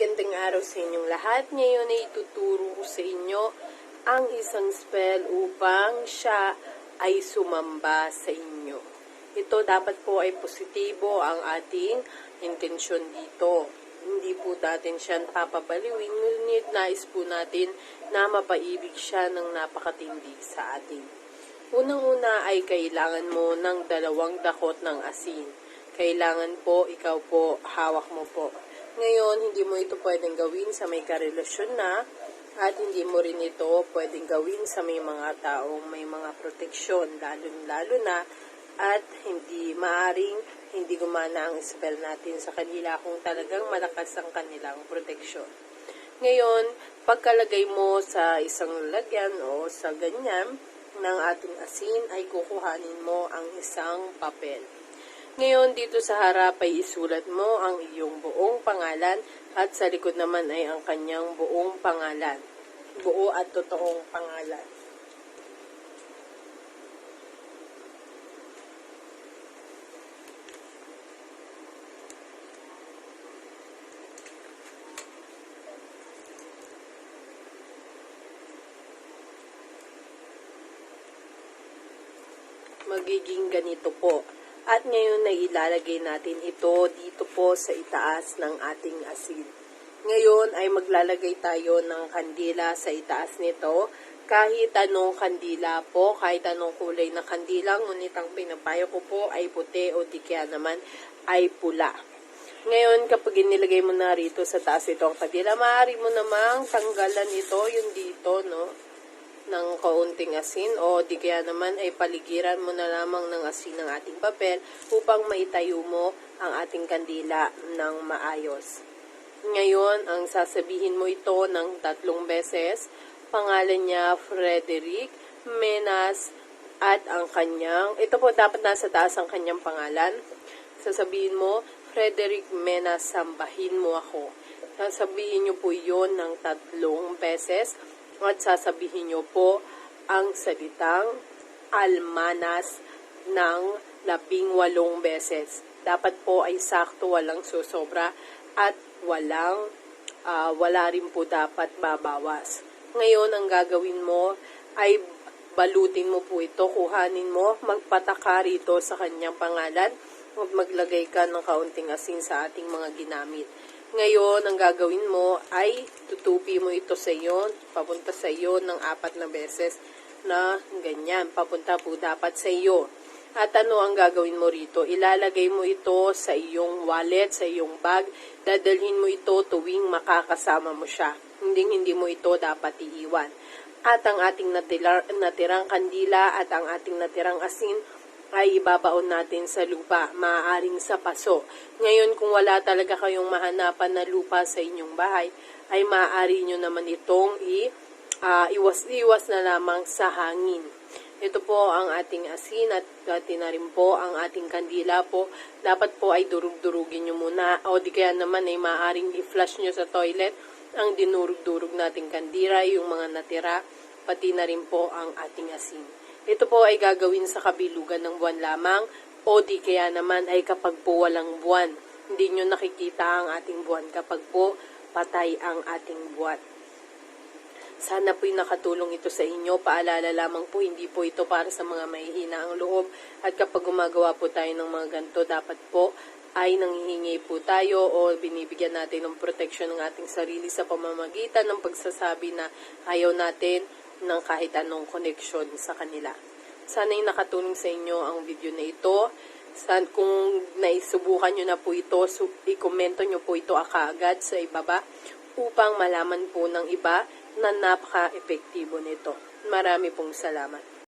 Magandang araw sa inyong lahat. Ngayon ay tuturo ko sa inyo ang isang spell upang siya ay sumamba sa inyo. Ito dapat po ay positibo ang ating intensyon dito. Hindi po natin siya papabaliwin, ngunit nais po natin na mapaibig siya ng napakatindi sa atin. Unang-una ay kailangan mo ng 2 dakot ng asin. Kailangan po, ikaw po, hawak mo po. Ngayon, hindi mo ito pwedeng gawin sa may karelasyon na at hindi mo rin ito pwedeng gawin sa may mga taong may mga proteksyon, lalo na at hindi gumana ang spell natin sa kanila kung talagang malakas ang kanilang proteksyon. Ngayon, pagkalagay mo sa isang lalagyan o sa ganyan ng ating asin ay kukuhanin mo ang isang papel. Ngayon, dito sa harap ay isulat mo ang iyong buong pangalan at sa likod naman ay ang kanyang buong pangalan. Buo at totoong pangalan. Magiging ganito po. At ngayon ay ilalagay natin ito dito po sa itaas ng ating asin. Ngayon ay maglalagay tayo ng kandila sa itaas nito. Kahit anong kandila po, kahit anong kulay na kandila, ngunit ang pinapayo ko po ay puti o di kaya naman ay pula. Ngayon, kapag inilagay mo na rito sa taas ito ang kandila, maaari mo namang tanggalan ito, yung dito, no? Ng kaunting asin o di kaya naman ay paligiran mo na lamang ng asin ng ating papel upang maitayo mo ang ating kandila ng maayos. Ngayon, ang sasabihin mo ito ng 3 beses. Pangalan niya Frederick Menas at ang kanyang, ito po dapat nasa taas ang kanyang pangalan. Sasabihin mo, Frederick Menas, sambahin mo ako. Sasabihin niyo po yun ng 3 beses. At sasabihin nyo po ang salitang almanas ng 18 beses. Dapat po ay sakto, walang susobra at wala rin po dapat babawas. Ngayon, ang gagawin mo ay balutin mo po ito, kuhanin mo, magpataka rito sa kanyang pangalan at maglagay ka ng kaunting asin sa ating mga ginamit. Ngayon, ang gagawin mo ay tutupi mo ito sa iyo, papunta sa iyo ng 4 na beses na ganyan. Papunta po dapat sa iyo. At ano ang gagawin mo rito? Ilalagay mo ito sa iyong wallet, sa iyong bag. Dadalhin mo ito tuwing makakasama mo siya. Hindi mo ito dapat iiwan. At ang ating natirang kandila at ang ating natirang asin ay ibabaon natin sa lupa, maaaring sa paso. Ngayon, kung wala talaga kayong mahanapan na lupa sa inyong bahay, ay maaari nyo naman itong iwas na lamang sa hangin. Ito po ang ating asin at dati na rin po ang ating kandila po. Dapat po ay durug-durugin nyo muna o di kaya naman ay maaaring i-flush nyo sa toilet ang dinurug-durug nating kandila, yung mga natira, pati na rin po ang ating asin. Ito po ay gagawin sa kabilugan ng buwan lamang o di kaya naman ay kapag po walang buwan. Hindi nyo nakikita ang ating buwan kapag po patay ang ating buwan. Sana po'y nakatulong ito sa inyo. Paalala lamang po, hindi po ito para sa mga mahihina ang loob. At kapag gumagawa po tayo ng mga ganito, dapat po ay nanghihingi po tayo o binibigyan natin ng proteksyon ng ating sarili sa pamamagitan ng pagsasabi na ayaw natin ng kahit anong koneksyon sa kanila. Sana'y nakatulong sa inyo ang video na ito. Kung naisubukan nyo na po ito, i-komento nyo po ito kaagad sa ibaba upang malaman po ng iba na napaka-epektibo nito. Marami pong salamat.